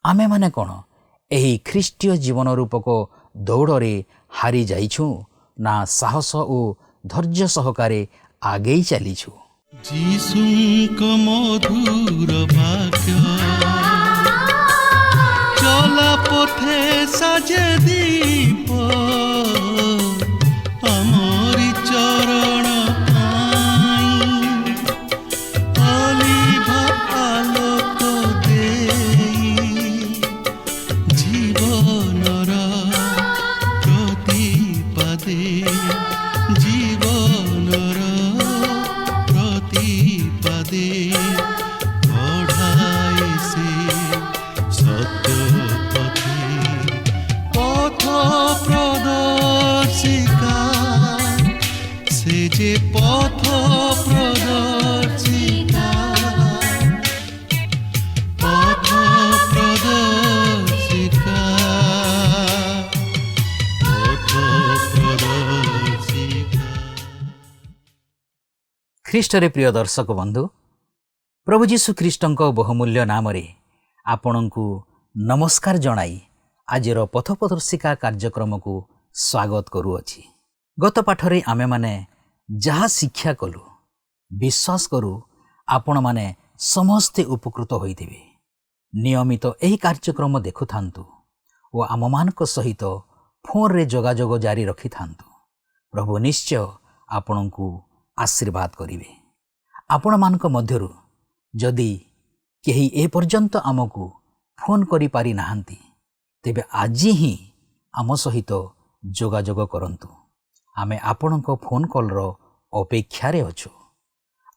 आमे माने कौन एही ख्रीष्टीय जीवन रूपक दौड़े हारी जाइछु ना साहस और धैर्य सहकारे आगे चलीछु। जीशुको मधुर वाक्य चला पथे साजे दीप आमरी चरण अलिभा आलोक देई जीवनर प्रतिपादे जीवनर प्रतिपादे पढ़ाए से सत्य पथे पथ प्रदर्शिका से जे पथ प्रदर्शिका पथ प्रदर्शिका पथ प्रदर्शिका। ख्रीष्टरे प्रिय दर्शक बंधु, प्रभु जीशु ख्रीष्टଙ୍କ बहुमूल्य नाम रे आपणଙ୍କୁ नमस्कार जणाई आजिर पथ प्रदर्शिका कार्यक्रम को स्वागत करूअछि। गत पाठरे आमे माने जहा शिक्षा कलु विश्वास करू आपण माने समस्ते उपकृत होइथिबे। नियमित एही कार्यक्रम देखुथांतु ओ आममानक सहित फोन रे जोगाजोग जारी रखिथांतु। प्रभु निश्चय आपणଙ୍କୁ आशीर्वाद करिवे। आपण मानक मध्यरु जदि केही ए पर्यंत आमको फोन करि पारि नाहंती तेबे आज ही आम सहित जोगाजोग करंतु। आमे आपणक फोन कॉल रो अपेक्षा रे अछु।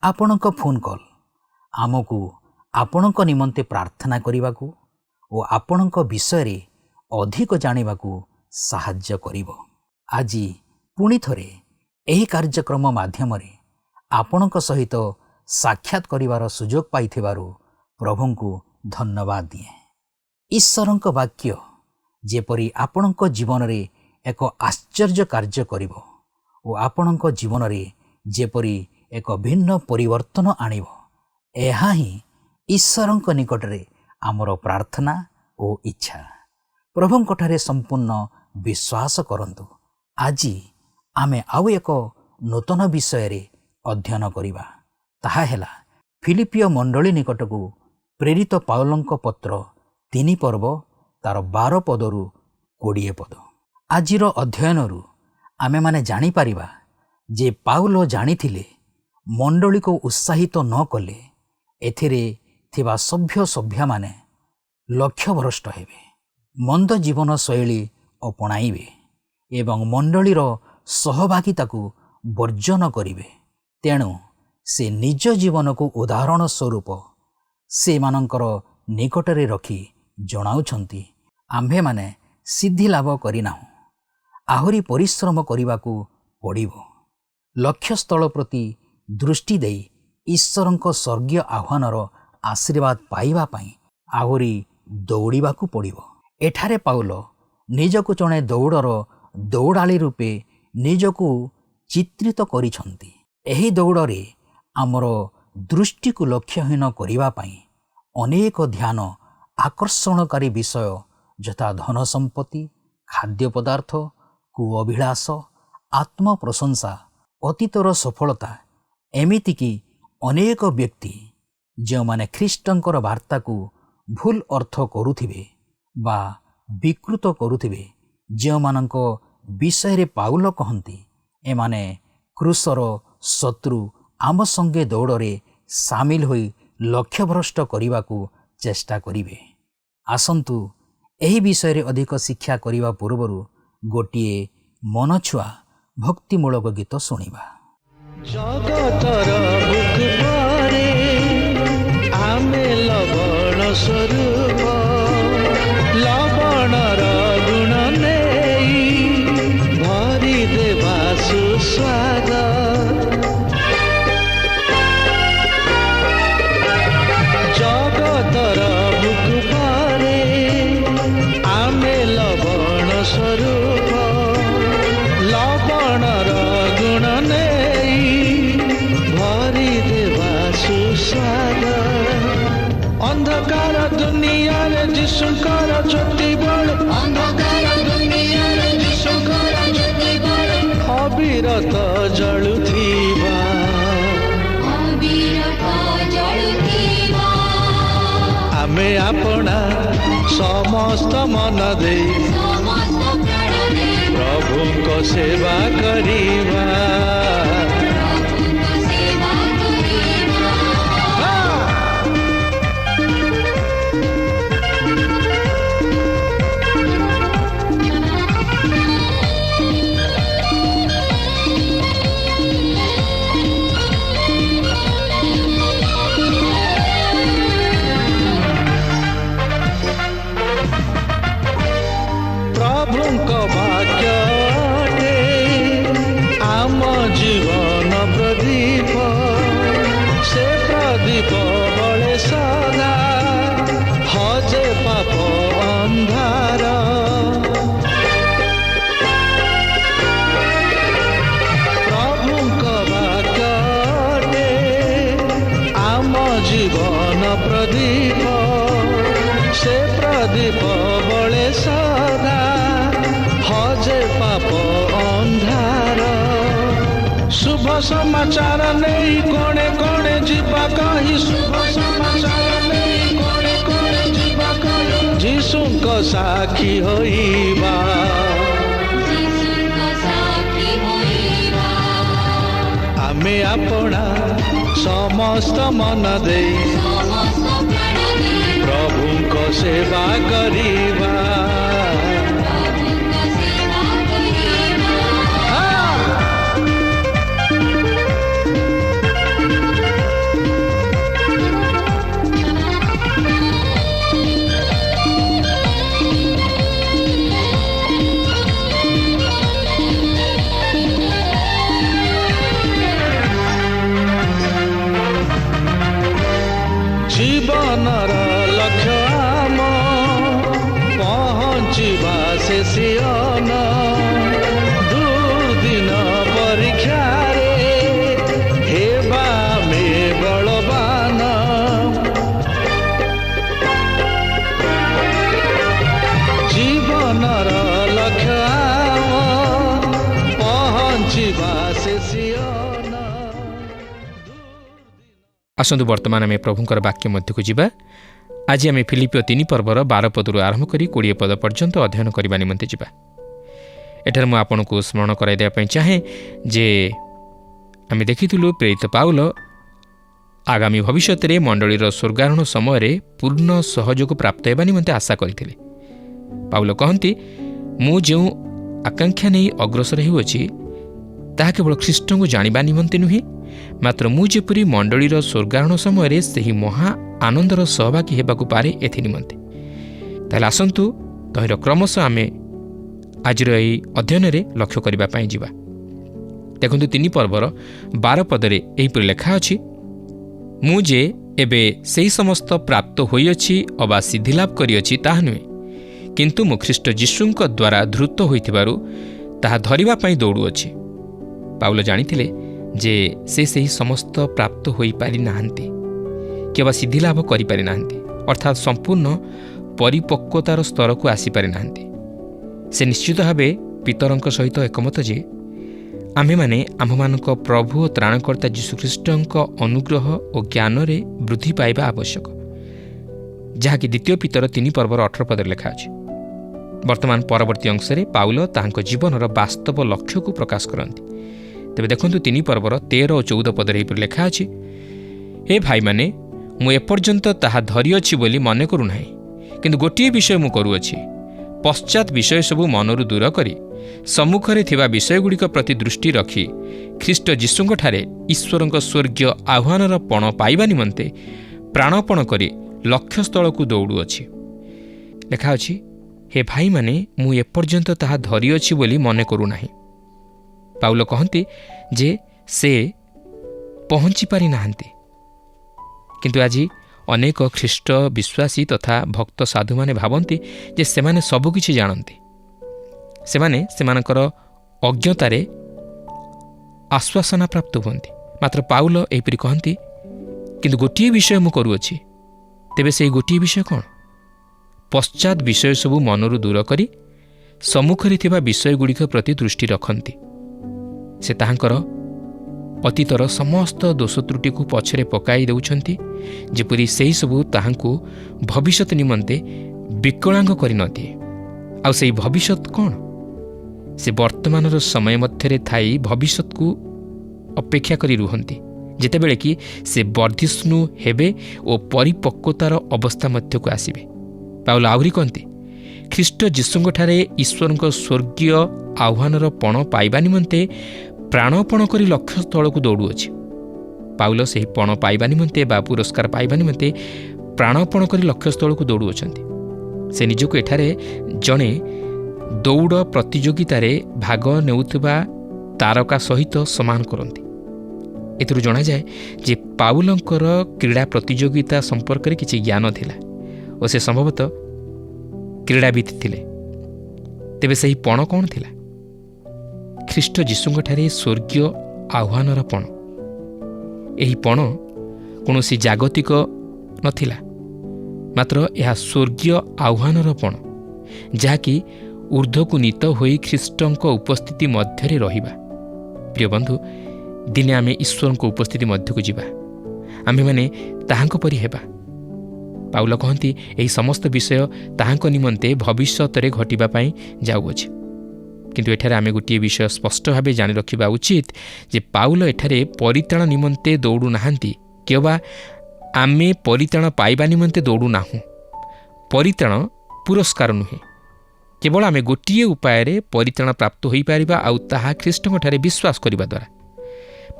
आपणक फोन कॉल आमको आपणक निमंते प्रार्थना करिबाकू ओ आपणक विषय रे अधिक जानिबाकू सहाय्य करिवो। आज पुणी थरे एही कार्यक्रम माध्यम रे आपणक सहित साक्षात करिवार सुजोग पाइथिबारु प्रभुंकु धन्यवाद दिए। ईश्वरंक वाक्य जेपरी आपणक जीवन रे एक आश्चर्य कार्य करिवो ओ आपणक जीवन रे जेपरी एक भिन्न परिवर्तन आनिवो, एहा ही ईश्वरंक निकट रे आमर प्रार्थना ओ इच्छा। प्रभुंक ठारे संपूर्ण विश्वास करंतु। आज आमे आउ एक नूतन विषय रे अध्ययन करिबा। ताहा हेला फिलिपिय मंडली निकटकू प्रेरित पाउलंक पत्र 3 पर्व तार 12 पदरु 20 पद। आजिर अध्ययनरु आमे माने जानी पारिबा जे पाउल जानिथिले मंडली को उत्साहित न कले एथिरे थिबा सभ्या माने लक्ष्य भ्रष्ट हेबे, मंद जीवन शैली अपणाइबे एवं मंडलीर सहभागिता को वर्जन करिवे। तेणु से निज जीवन को उदाहरण स्वरूप से मानकर निकटरे रखी जणाउछंती आम्भे माने सिद्धि लाभ करिनाहु, आहुरी परिश्रम करिबाकू पड़िबो। लक्ष्य स्थल प्रति दृष्टि देई ईश्वरंक स्वर्गीय आह्वानर आशीर्वाद पाइबा पई आहुरी दौड़िबाकू पड़िबो। एठारे पाउल निजकू जणे दौड़र दौड़ाली रूपे निजकू चित्रित करिछंती। एही दौड़रे आमर दृष्टि को लक्ष्यहीन करिबा पई अनेक ध्यान आकर्षणकारी विषय यथा धन संपत्ति, खाद्य पदार्थ, कुअभिलाष, आत्म प्रशंसा, अतीतर सफलता एमिति कि अनेक व्यक्ति जो माने ख्रीष्टंकर वार्ता को भूल अर्थ करुथिबे बा विकृत करुथिबे, जो मानक विषय रे पाउल कहंती एमाने क्रूसर शत्रु आम संगे दौड़े सामिल होई लक्ष्यभ्रष्ट करने चेष्टा करिवे। आसंतु एही विषय रे अधिक शिक्षा करिवा पूर्वरु गोटिए मनछुआ भक्तिमूलक गीत शुणिबा। जगतर बुक पारे आमे लवण स्वरूप लवणर गुण नेई भरी देवा सुस्वाद जगतर बुक पारे आमे लवण स्वरूप लवणर गुण नेई भरी देवा सुस्वाद अंधकार दुनिया ଯୀଶୁଙ୍କର ଜ୍ୟୋତି ବଳେ ଅନ୍ଧକାର ଦୁନିଆରେ ଯୀଶୁଙ୍କର ଜ୍ୟୋତି ବଳେ ଅବିରତ ଜଳୁଥିବା ଅବିରତ ଜଳୁଥିବା ଆମେ ଆପଣା ସମସ୍ତ ମନ ଦେଇ ସମସ୍ତ ପ୍ରାଣ ଦେଇ ପ୍ରଭୁଙ୍କ ସେବା କରିବା। ପ୍ରଭୁଙ୍କ ସେବା କରିବା। ପ୍ରଭୁଙ୍କ ବାକ୍ୟ ଅଟେ ଆମ ଜୀବନ ପ୍ରଦୀପ, ସେ ପ୍ରଦୀପ ବଳେ ସଦା ହଜେ ପାପ ଅନ୍ଧାର। ପ୍ରଭୁଙ୍କ ବାକ୍ୟ ଅଟେ ଆମ ଜୀବନ ପ୍ରଦୀପ, ସେ ପ୍ରଦୀପ ବଳେ ସଦା ହଜେ ପାପ ଅନ୍ଧାର। ଶୁଭ ସମାଚାର ନେଇ କୋଣେ କୋଣେ ଯିବା କହି, ଶୁଭ ସମାଚାର ନେଇ କୋଣେ କୋଣେ ଯିବା କହି ଯୀଶୁଙ୍କ ସାକ୍ଷୀ ହୋଇବା। ଯୀଶୁଙ୍କ ସାକ୍ଷୀ ହୋଇବା। ଆମେ ଆପଣା ସମସ୍ତ ମନ ଦେଇ ସମସ୍ତ ପ୍ରାଣ ଦେଇ ପ୍ରଭୁଙ୍କ ସେବା କରିବା। ପ୍ରଭୁଙ୍କ ସେବା କରିବା। ଜୀବନର ଲକ୍ଷ୍ୟ ଆମ ପହଞ୍ଚିବା ସେ ସିଅନ। ଦୁର୍ଦିନ ପରୀକ୍ଷାରେ ହେବା ଆମେ ବଳବାନ। ଜୀବନର ଲକ୍ଷ୍ୟ ଆମ ପହଞ୍ଚିବା ସେ ସିଅନ। ଆସନ୍ତୁ ବର୍ତ୍ତମାନ ଆମେ ପ୍ରଭୁଙ୍କର ବାକ୍ୟ ମଧ୍ୟକୁ ଯିବା। ଆଜି ଆମେ ଫିଲିପିଓ 3 ପର୍ବର 12 ପଦରୁ ଆରମ୍ଭ କରି 20 ପଦ ପର୍ଯ୍ୟନ୍ତ ଅଧ୍ୟୟନ କରିବା ନିମନ୍ତେ ଯିବା। ଏଠାରେ ମୁଁ ଆପଣଙ୍କୁ ସ୍ମରଣ କରାଇ ଦେବା ପାଇଁ ଚାହେଁ ଯେ ଆମେ ଦେଖିଥିଲୁ ପ୍ରେରିତ ପାଉଲ ଆଗାମୀ ଭବିଷ୍ୟତରେ ମଣ୍ଡଳୀର ସ୍ୱର୍ଗାରୋହଣ ସମୟରେ ପୂର୍ଣ୍ଣ ସହଯୋଗ ପ୍ରାପ୍ତ ହେବା ନିମନ୍ତେ ଆଶା କରିଥିଲେ। ପାଉଲ କହନ୍ତି, ମୁଁ ଯେଉଁ ଆକାଂକ୍ଷା ନେଇ ଅଗ୍ରସର ହେଉଅଛି ତାହା କେବଳ ଖ୍ରୀଷ୍ଟଙ୍କୁ ଜାଣିବା ନିମନ୍ତେ ନୁହେଁ, ମାତ୍ର ମୁଁ ଯେପରି ମଣ୍ଡଳୀର ସ୍ୱର୍ଗାରୋହଣ ସମୟରେ ସେହି ମହା ଆନନ୍ଦର ସହଭାଗୀ ହେବାକୁ ପାରେ ଏଥି ନିମନ୍ତେ। ତାହେଲେ ଆସନ୍ତୁ ତହିଁର କ୍ରମଶଃ ଆମେ ଆଜିର ଏହି ଅଧ୍ୟୟନରେ ଲକ୍ଷ୍ୟ କରିବା ପାଇଁ ଯିବା। ଦେଖନ୍ତୁ 3 ପର୍ବର 12 ପଦରେ ଏହିପରି ଲେଖା ଅଛି, ମୁଁ ଯେ ଏବେ ସେହି ସମସ୍ତ ପ୍ରାପ୍ତ ହୋଇଅଛି ଅବା ସିଦ୍ଧିଲାଭ କରିଅଛି ତାହା ନୁହେଁ, କିନ୍ତୁ ମୁଁ ଖ୍ରୀଷ୍ଟ ଯୀଶୁଙ୍କ ଦ୍ୱାରା ଧୃତ ହୋଇଥିବାରୁ ତାହା ଧରିବା ପାଇଁ ଦୌଡ଼ୁଅଛି। ପାଉଲ ଜାଣିଥିଲେ ଯେ ସେ ସେହି ସମସ୍ତ ପ୍ରାପ୍ତ ହୋଇପାରି ନାହାନ୍ତି, କିମ୍ବା ସିଦ୍ଧିଲାଭ କରିପାରି ନାହାନ୍ତି, ଅର୍ଥାତ୍ ସମ୍ପୂର୍ଣ୍ଣ ପରିପକ୍ୱତାର ସ୍ତରକୁ ଆସିପାରି ନାହାନ୍ତି। ସେ ନିଶ୍ଚିତ ଭାବେ ପିତରଙ୍କ ସହିତ ଏକମତ ଯେ ଆମ୍ଭେମାନେ ଆମ୍ଭମାନଙ୍କ ପ୍ରଭୁ ଓ ତ୍ରାଣକର୍ତ୍ତା ଯୀଶୁଖ୍ରୀଷ୍ଟଙ୍କ ଅନୁଗ୍ରହ ଓ ଜ୍ଞାନରେ ବୃଦ୍ଧି ପାଇବା ଆବଶ୍ୟକ, ଯାହାକି 2 ପିତର 3 ପର୍ବର 18 ପଦରେ ଲେଖା ଅଛି। ବର୍ତ୍ତମାନ ପରବର୍ତ୍ତୀ ଅଂଶରେ ପାଉଲ ତାହାଙ୍କ ଜୀବନର ବାସ୍ତବ ଲକ୍ଷ୍ୟକୁ ପ୍ରକାଶ କରନ୍ତି। ତେବେ ଦେଖନ୍ତୁ 3 ପର୍ବର 13 ଓ 14 ପଦରେ ଏହିପରି ଲେଖା ଅଛି, ହେ ଭାଇମାନେ, ମୁଁ ଏପର୍ଯ୍ୟନ୍ତ ତାହା ଧରିଅଛି ବୋଲି ମନେ କରୁନାହିଁ, କିନ୍ତୁ ଗୋଟିଏ ବିଷୟ ମୁଁ କରୁଅଛି, ପଶ୍ଚାତ୍ ବିଷୟ ସବୁ ମନରୁ ଦୂର କରି ସମ୍ମୁଖରେ ଥିବା ବିଷୟଗୁଡ଼ିକ ପ୍ରତି ଦୃଷ୍ଟି ରଖି ଖ୍ରୀଷ୍ଟ ଯୀଶୁଙ୍କଠାରେ ଈଶ୍ୱରଙ୍କ ସ୍ୱର୍ଗୀୟ ଆହ୍ୱାନର ପଣ ପାଇବା ନିମନ୍ତେ ପ୍ରାଣପଣ କରି ଲକ୍ଷ୍ୟସ୍ଥଳକୁ ଦୌଡ଼ୁଅଛି। ଲେଖା ଅଛି, ହେ ଭାଇମାନେ, ମୁଁ ଏପର୍ଯ୍ୟନ୍ତ ତାହା ଧରିଅଛି ବୋଲି ମନେ କରୁନାହିଁ। ପାଉଲ କହନ୍ତି ଯେ ସେ ପହଞ୍ଚି ପାରି ନାହାନ୍ତି, କିନ୍ତୁ ଆଜି ଅନେକ ଖ୍ରୀଷ୍ଟ ବିଶ୍ୱାସୀ ତଥା ଭକ୍ତ ସାଧୁମାନେ ଭାବନ୍ତି ଯେ ସେମାନେ ସବୁକିଛି ଜାଣନ୍ତି। ସେମାନେ ସେମାନଙ୍କର ଅଜ୍ଞତାରେ ଆଶ୍ୱାସନା ପ୍ରାପ୍ତ ହୁଅନ୍ତି। ମାତ୍ର ପାଉଲ ଏହିପରି କହନ୍ତି, କିନ୍ତୁ ଗୋଟିଏ ବିଷୟ ମୁଁ କରୁଅଛି। ତେବେ ସେହି ଗୋଟିଏ ବିଷୟ କ'ଣ? ପଶ୍ଚାତ୍ ବିଷୟ ସବୁ ମନରୁ ଦୂର କରି ସମ୍ମୁଖରେ ଥିବା ବିଷୟଗୁଡ଼ିକ ପ୍ରତି ଦୃଷ୍ଟି ରଖନ୍ତି। ସେ ତାହାଙ୍କର ଅତୀତର ସମସ୍ତ ଦୋଷ ତ୍ରୁଟିକୁ ପଛରେ ପକାଇ ଦେଉଛନ୍ତି, ଯେପରି ସେହିସବୁ ତାହାଙ୍କୁ ଭବିଷ୍ୟତ ନିମନ୍ତେ ବିକଳାଙ୍ଗ କରିନଦିଏ। ଆଉ ସେହି ଭବିଷ୍ୟତ କ'ଣ? ସେ ବର୍ତ୍ତମାନର ସମୟ ମଧ୍ୟରେ ଥାଇ ଭବିଷ୍ୟତକୁ ଅପେକ୍ଷା କରି ରୁହନ୍ତି, ଯେତେବେଳେ କି ସେ ବର୍ଦ୍ଧିଷ୍ଣୁ ହେବେ ଓ ପରିପକ୍ୱତାର ଅବସ୍ଥା ମଧ୍ୟକୁ ଆସିବେ। ପାଉଲ ଆହୁରି କହନ୍ତି, ଖ୍ରୀଷ୍ଟ ଯୀଶୁଙ୍କଠାରେ ଈଶ୍ୱରଙ୍କ ସ୍ୱର୍ଗୀୟ ଆହ୍ୱାନର ପଣ ପାଇବା ନିମନ୍ତେ ପ୍ରାଣପଣ କରି ଲକ୍ଷ୍ୟ ସ୍ଥଳକୁ ଦୌଡ଼ୁଅଛି। ପାଉଲ ସେହି ପଣ ପାଇବା ନିମନ୍ତେ ବା ପୁରସ୍କାର ପାଇବା ନିମନ୍ତେ ପ୍ରାଣପଣ କରି ଲକ୍ଷ୍ୟସ୍ଥଳକୁ ଦୌଡ଼ୁଅଛନ୍ତି। ସେ ନିଜକୁ ଏଠାରେ ଜଣେ ଦୌଡ଼ ପ୍ରତିଯୋଗିତାରେ ଭାଗ ନେଉଥିବା ତାରକା ସହିତ ସମାନ କରନ୍ତି। ଏଥିରୁ ଜଣାଯାଏ ଯେ ପାଉଲଙ୍କର କ୍ରୀଡ଼ା ପ୍ରତିଯୋଗିତା ସମ୍ପର୍କରେ କିଛି ଜ୍ଞାନ ଥିଲା ଓ ସେ ସମ୍ଭବତଃ କ୍ରୀଡ଼ାବିତ୍ ଥିଲେ। ତେବେ ସେହି ପଣ କ'ଣ ଥିଲା? ଖ୍ରୀଷ୍ଟ ଯୀଶୁଙ୍କଠାରେ ସ୍ୱର୍ଗୀୟ ଆହ୍ୱାନର ପଣ। ଏହି ପଣ କୌଣସି ଜାଗତିକ ନଥିଲା, ମାତ୍ର ଏହା ସ୍ୱର୍ଗୀୟ ଆହ୍ୱାନର ପଣ, ଯାହାକି ଊର୍ଦ୍ଧ୍ୱକୁ ନୀତ ହୋଇ ଖ୍ରୀଷ୍ଟଙ୍କ ଉପସ୍ଥିତି ମଧ୍ୟରେ ରହିବା। ପ୍ରିୟ ବନ୍ଧୁ, ଦିନେ ଆମେ ଈଶ୍ୱରଙ୍କ ଉପସ୍ଥିତି ମଧ୍ୟକୁ ଯିବା, ଆମ୍ଭେମାନେ ତାହାଙ୍କ ପରି ହେବା। ପାଉଲ କହନ୍ତି, ଏହି ସମସ୍ତ ବିଷୟ ତାହାଙ୍କ ନିମନ୍ତେ ଭବିଷ୍ୟତରେ ଘଟିବା ପାଇଁ ଯାଉଅଛି। କିନ୍ତୁ ଏଠାରେ ଆମେ ଗୋଟିଏ ବିଷୟ ସ୍ପଷ୍ଟ ଭାବେ ଜାଣି ରଖିବା ଉଚିତ ଯେ ପାଉଲ ଏଠାରେ ପରିତ୍ରାଣ ନିମନ୍ତେ ଦୌଡ଼ୁନାହାନ୍ତି, କିମ୍ବା ଆମେ ପରିତ୍ରାଣ ପାଇବା ନିମନ୍ତେ ଦୌଡ଼ୁନାହୁଁ। ପରିତ୍ରାଣ ପୁରସ୍କାର ନୁହେଁ। କେବଳ ଆମେ ଗୋଟିଏ ଉପାୟରେ ପରିତ୍ରାଣ ପ୍ରାପ୍ତ ହୋଇପାରିବା, ଆଉ ତାହା ଖ୍ରୀଷ୍ଟଙ୍କଠାରେ ବିଶ୍ୱାସ କରିବା ଦ୍ୱାରା।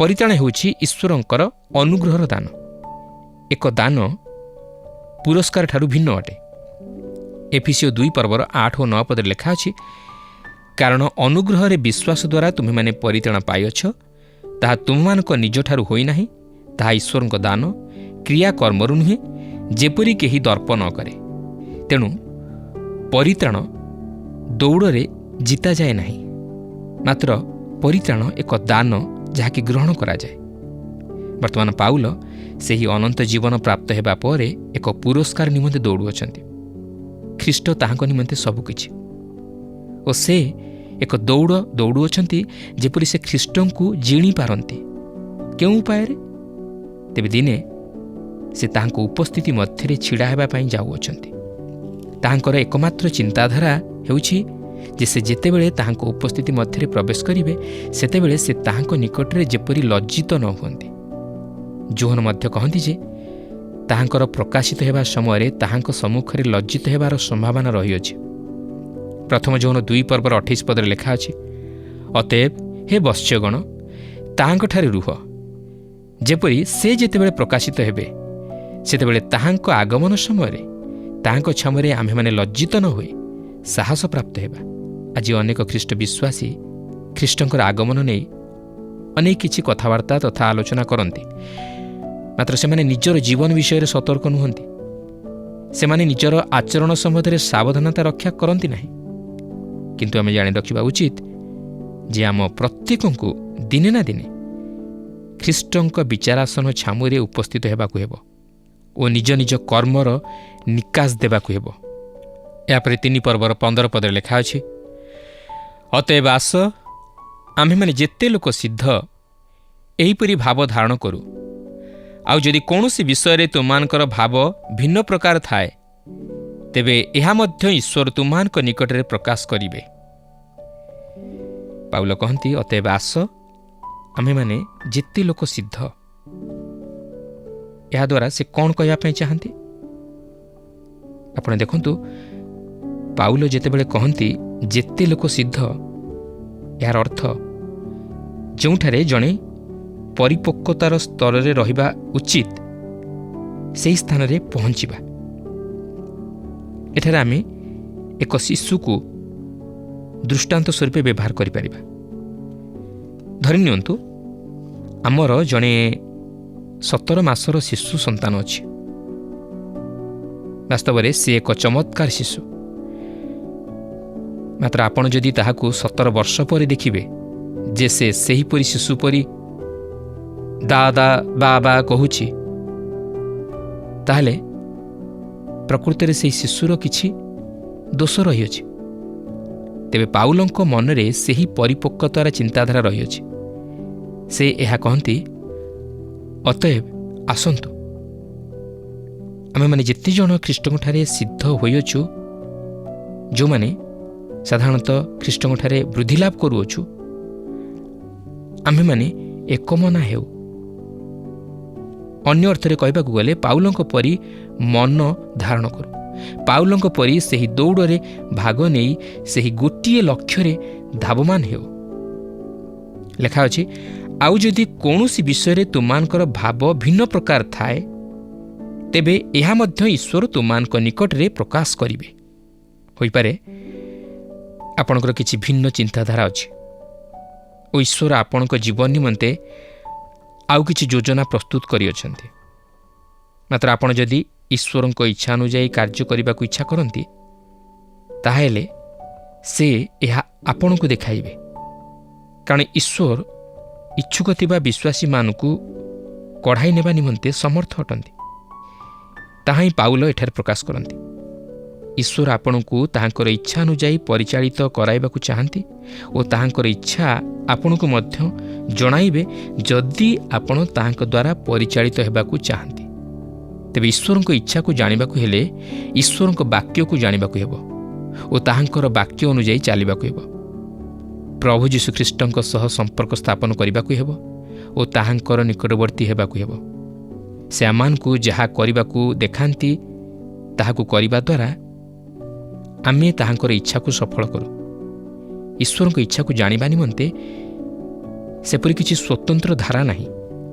ପରିତ୍ରାଣ ହେଉଛି ଈଶ୍ୱରଙ୍କର ଅନୁଗ୍ରହର ଦାନ। ଏକ ଦାନ ପୁରସ୍କାର ଠାରୁ ଭିନ୍ନ ଅଟେ। ଏଫେସୀୟ 2 ପର୍ବର 8 ଓ 9 ପଦରେ ଲେଖା ଅଛି, କାରଣ ଅନୁଗ୍ରହରେ ବିଶ୍ୱାସ ଦ୍ୱାରା ତୁମେମାନେ ପରିତ୍ରାଣ ପାଇଅଛ, ତାହା ତୁମମାନଙ୍କ ନିଜଠାରୁ ହୋଇନାହିଁ, ତାହା ଈଶ୍ୱରଙ୍କ ଦାନ, କ୍ରିୟା କର୍ମରୁ ନୁହେଁ, ଯେପରି କେହି ଦର୍ପ ନ କରେ। ତେଣୁ ପରିତ୍ରାଣ ଦୌଡ଼ରେ ଜିତାଯାଏ ନାହିଁ, ମାତ୍ର ପରିତ୍ରାଣ ଏକ ଦାନ ଯାହାକି ଗ୍ରହଣ କରାଯାଏ। ବର୍ତ୍ତମାନ ପାଉଲ ସେହି ଅନନ୍ତ ଜୀବନ ପ୍ରାପ୍ତ ହେବା ପରେ ଏକ ପୁରସ୍କାର ନିମନ୍ତେ ଦୌଡ଼ୁଅଛନ୍ତି। ଖ୍ରୀଷ୍ଟ ତାହାଙ୍କ ନିମନ୍ତେ ସବୁକିଛି, ଓ ସେ ଏକ ଦୌଡ଼ ଦୌଡ଼ୁଅଛନ୍ତି ଯେପରି ସେ ଖ୍ରୀଷ୍ଟଙ୍କୁ ଜିଣିପାରନ୍ତି। କେଉଁ ଉପାୟରେ? ତେବେ ଦିନେ ସେ ତାହାଙ୍କ ଉପସ୍ଥିତି ମଧ୍ୟରେ ଛିଡ଼ା ହେବା ପାଇଁ ଯାଉଅଛନ୍ତି। ତାହାଙ୍କର ଏକମାତ୍ର ଚିନ୍ତାଧାରା ହେଉଛି ଯେ ସେ ଯେତେବେଳେ ତାହାଙ୍କ ଉପସ୍ଥିତି ମଧ୍ୟରେ ପ୍ରବେଶ କରିବେ, ସେତେବେଳେ ସେ ତାହାଙ୍କ ନିକଟରେ ଯେପରି ଲଜ୍ଜିତ ନ ହୁଅନ୍ତି। ଯୋହନ ମଧ୍ୟ କହନ୍ତି ଯେ ତାହାଙ୍କର ପ୍ରକାଶିତ ହେବା ସମୟରେ ତାହାଙ୍କ ସମ୍ମୁଖରେ ଲଜ୍ଜିତ ହେବାର ସମ୍ଭାବନା ରହିଅଛି। ପ୍ରଥମ ଯୋହନ 2 ପର୍ବର 28 ପଦରେ ଲେଖା ଅଛି, ଅତଏବ ହେ ବତ୍ସ୍ୟଗଣ, ତାହାଙ୍କଠାରେ ରୁହ, ଯେପରି ସେ ଯେତେବେଳେ ପ୍ରକାଶିତ ହେବେ, ସେତେବେଳେ ତାହାଙ୍କ ଆଗମନ ସମୟରେ ତାହାଙ୍କ ଛାମରେ ଆମ୍ଭେମାନେ ଲଜ୍ଜିତ ନ ହୋଇ ସାହସ ପ୍ରାପ୍ତ ହେବା। ଆଜି ଅନେକ ଖ୍ରୀଷ୍ଟ ବିଶ୍ୱାସୀ ଖ୍ରୀଷ୍ଟଙ୍କର ଆଗମନ ନେଇ ଅନେକ କିଛି କଥାବାର୍ତ୍ତା ତଥା ଆଲୋଚନା କରନ୍ତି, ମାତ୍ର ସେମାନେ ନିଜର ଜୀବନ ବିଷୟରେ ସତର୍କ ନୁହନ୍ତି। ସେମାନେ ନିଜର ଆଚରଣ ସମ୍ବନ୍ଧରେ ସାବଧାନତା ରକ୍ଷା କରନ୍ତି ନାହିଁ। କିନ୍ତୁ ଆମେ ଜାଣି ରଖିବା ଉଚିତ ଯେ ଆମ ପ୍ରତ୍ୟେକଙ୍କୁ ଦିନେ ନା ଦିନେ ଖ୍ରୀଷ୍ଟଙ୍କ ବିଚାରାସନ ଛାମୁରେ ଉପସ୍ଥିତ ହେବାକୁ ହେବ ଓ ନିଜ ନିଜ କର୍ମର ନିକାଶ ଦେବାକୁ ହେବ। ଏହାପରେ 3 ପର୍ବର 15 ପଦରେ ଲେଖା ଅଛି, ଅତଏବ ଆସ, ଆମ୍ଭେମାନେ ଯେତେ ଲୋକ ସିଦ୍ଧ ଏହିପରି ଭାବ ଧାରଣ କରୁ। ଆଉ ଯଦି କୌଣସି ବିଷୟରେ ତୁମମାନଙ୍କର ଭାବ ଭିନ୍ନ ପ୍ରକାର ଥାଏ, ତେବେ ଏହା ମଧ୍ୟ ଈଶ୍ୱର ତୁମମାନଙ୍କ ନିକଟରେ ପ୍ରକାଶ କରିବେ। ପାଉଲ କହନ୍ତି, ଅତଏବ ଆସ, ଆମ୍ଭେମାନେ ଯେତେ ଲୋକ ସିଦ୍ଧ। ଏହାଦ୍ୱାରା ସେ କ'ଣ କହିବା ପାଇଁ ଚାହାନ୍ତି? ଆପଣ ଦେଖନ୍ତୁ, ପାଉଲ ଯେତେବେଳେ କହନ୍ତି ଯେତେ ଲୋକ ସିଦ୍ଧ, ଏହାର ଅର୍ଥ ଯେଉଁଠାରେ ଜଣେ ପରିପକ୍ୱତାର ସ୍ତରରେ ରହିବା ଉଚିତ, ସେହି ସ୍ଥାନରେ ପହଞ୍ଚିବା। ଏଠାରେ ଆମେ ଏକ ଶିଶୁକୁ ଦୃଷ୍ଟାନ୍ତ ସ୍ୱରୂପେ ବ୍ୟବହାର କରିପାରିବା। ଧରି ନିଅନ୍ତୁ, ଆମର ଜଣେ 17 ମାସର ଶିଶୁ ସନ୍ତାନ ଅଛି। ବାସ୍ତବରେ ସେ ଏକ ଚମତ୍କାର ଶିଶୁ, ମାତ୍ର ଆପଣ ଯଦି ତାହାକୁ 17 ବର୍ଷ ପରେ ଦେଖିବେ ଯେ ସେ ସେହିପରି ଶିଶୁ ପରି ଦାଦା ବାବା କହୁଛି, ତାହେଲେ ପ୍ରକୃତରେ ସେହି ଶିଶୁର କିଛି ଦୋଷ ରହିଅଛି। ତେବେ ପାଉଲଙ୍କ ମନରେ ସେହି ପରିପକ୍ୱତାର ଚିନ୍ତାଧାରା ରହିଅଛି। ସେ ଏହା କହନ୍ତି, ଅତଏବ ଆସନ୍ତୁ, ଆମେମାନେ ଯେତେ ଜଣ ଖ୍ରୀଷ୍ଟଙ୍କଠାରେ ସିଦ୍ଧ ହୋଇଅଛୁ, ଯେଉଁମାନେ ସାଧାରଣତଃ ଖ୍ରୀଷ୍ଟଙ୍କଠାରେ ବୃଦ୍ଧି ଲାଭ କରୁଅଛୁ, ଆମ୍ଭେମାନେ ଏକମନା ହେଉ। ଅନ୍ୟ ଅର୍ଥରେ କହିବାକୁ ଗଲେ ପାଉଲଙ୍କ ପରି ମନ ଧାରଣ କରୁ, ପାଉଲଙ୍କ ପରି ସେହି ଦୌଡ଼ରେ ଭାଗ ନେଇ ସେହି ଗୋଟିଏ ଲକ୍ଷ୍ୟରେ ଧାବମାନ ହେଉ। ଲେଖା ଅଛି, ଆଉ ଯଦି କୌଣସି ବିଷୟରେ ତୁମମାନଙ୍କର ଭାବ ଭିନ୍ନ ପ୍ରକାର ଥାଏ, ତେବେ ଏହା ମଧ୍ୟ ଈଶ୍ୱର ତୁମମାନଙ୍କ ନିକଟରେ ପ୍ରକାଶ କରିବେ। ହୋଇପାରେ ଆପଣଙ୍କର କିଛି ଭିନ୍ନ ଚିନ୍ତାଧାରା ଅଛି ଓ ଈଶ୍ୱର ଆପଣଙ୍କ ଜୀବନ ନିମନ୍ତେ ଆଉ କିଛି ଯୋଜନା ପ୍ରସ୍ତୁତ କରିଅଛନ୍ତି। ମାତ୍ର ଆପଣ ଯଦି ଈଶ୍ୱରଙ୍କ ଇଚ୍ଛା ଅନୁଯାୟୀ କାର୍ଯ୍ୟ କରିବାକୁ ଇଚ୍ଛା କରନ୍ତି, ତାହେଲେ ସେ ଏହା ଆପଣଙ୍କୁ ଦେଖାଇବେ। କାରଣ ଈଶ୍ୱର ଇଚ୍ଛୁକ ଥିବା ବିଶ୍ୱାସୀମାନଙ୍କୁ କଢ଼ାଇ ନେବା ନିମନ୍ତେ ସମର୍ଥ ଅଟନ୍ତି। ତାହା ହିଁ ପାଉଲ ଏଠାରେ ପ୍ରକାଶ କରନ୍ତି। ଈଶ୍ୱର ଆପଣଙ୍କୁ ତାହାଙ୍କର ଇଚ୍ଛା ଅନୁଯାୟୀ ପରିଚାଳିତ କରାଇବାକୁ ଚାହାନ୍ତି ଓ ତାହାଙ୍କର ଇଚ୍ଛା ଆପଣଙ୍କୁ ମଧ୍ୟ ଜଣାଇବେ ଯଦି ଆପଣ ତାହାଙ୍କ ଦ୍ୱାରା ପରିଚାଳିତ ହେବାକୁ ଚାହାନ୍ତି। ତେବେ ଈଶ୍ୱରଙ୍କ ଇଚ୍ଛାକୁ ଜାଣିବାକୁ ହେଲେ ଈଶ୍ୱରଙ୍କ ବାକ୍ୟକୁ ଜାଣିବାକୁ ହେବ ଓ ତାହାଙ୍କର ବାକ୍ୟ ଅନୁଯାୟୀ ଚାଲିବାକୁ ହେବ। ପ୍ରଭୁ ଯୀଶୁଖ୍ରୀଷ୍ଟଙ୍କ ସହ ସମ୍ପର୍କ ସ୍ଥାପନ କରିବାକୁ ହେବ ଓ ତାହାଙ୍କର ନିକଟବର୍ତ୍ତୀ ହେବାକୁ ହେବ। ସେ ଆମମାନଙ୍କୁ ଯାହା କରିବାକୁ ଦେଖାନ୍ତି ତାହାକୁ କରିବା ଦ୍ୱାରା ଆମେ ତାହାଙ୍କର ଇଚ୍ଛାକୁ ସଫଳ କରୁ। ଈଶ୍ୱରଙ୍କ ଇଚ୍ଛାକୁ ଜାଣିବା ନିମନ୍ତେ ସେପରି କିଛି ସ୍ୱତନ୍ତ୍ର ଧାରା ନାହିଁ।